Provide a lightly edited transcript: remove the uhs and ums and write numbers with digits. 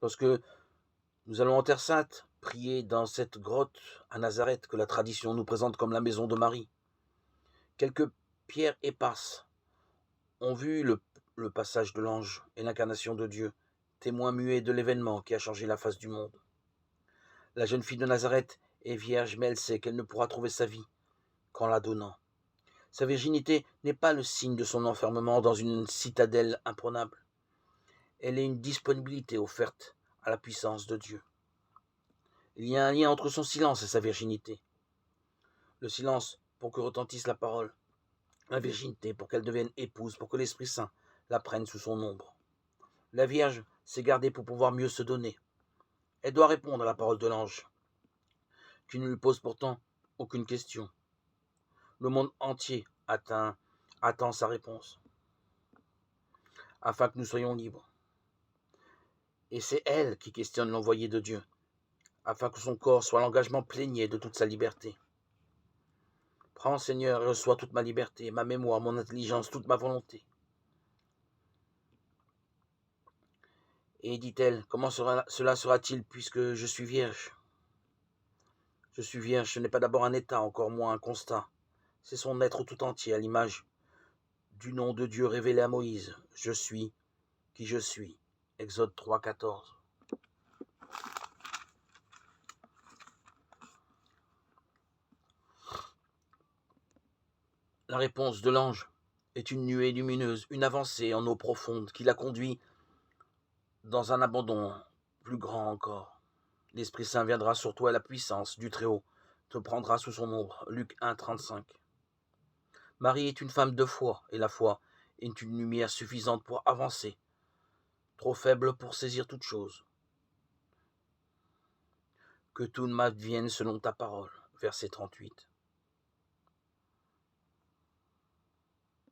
Lorsque nous allons en Terre Sainte, prier dans cette grotte à Nazareth que la tradition nous présente comme la maison de Marie, quelques pierres éparses ont vu le passage de l'ange et l'incarnation de Dieu, témoin muet de l'événement qui a changé la face du monde. La jeune fille de Nazareth est vierge, mais elle sait qu'elle ne pourra trouver sa vie qu'en la donnant. Sa virginité n'est pas le signe de son enfermement dans une citadelle imprenable. Elle est une disponibilité offerte à la puissance de Dieu. Il y a un lien entre son silence et sa virginité. Le silence pour que retentisse la parole. La virginité pour qu'elle devienne épouse, pour que l'Esprit Saint la prenne sous son ombre. La Vierge s'est gardée pour pouvoir mieux se donner. Elle doit répondre à la parole de l'ange, qui ne lui pose pourtant aucune question. Le monde entier attend sa réponse, afin que nous soyons libres. Et c'est elle qui questionne l'envoyé de Dieu, afin que son corps soit l'engagement plénier de toute sa liberté. Prends, Seigneur, et reçois toute ma liberté, ma mémoire, mon intelligence, toute ma volonté. Et dit-elle, comment cela sera-t-il puisque je suis vierge? Je suis vierge, ce n'est pas d'abord un état, encore moins un constat. C'est son être tout entier, à l'image du nom de Dieu révélé à Moïse. Je suis qui je suis. Exode 3, 14. La réponse de l'ange est une nuée lumineuse, une avancée en eau profonde qui la conduit dans un abandon plus grand encore. L'Esprit Saint viendra sur toi et la puissance du Très-Haut te prendra sous son ombre. Luc 1, 35. Marie est une femme de foi, et la foi est une lumière suffisante pour avancer, trop faible pour saisir toute chose. Que tout m'advienne selon ta parole. Verset 38.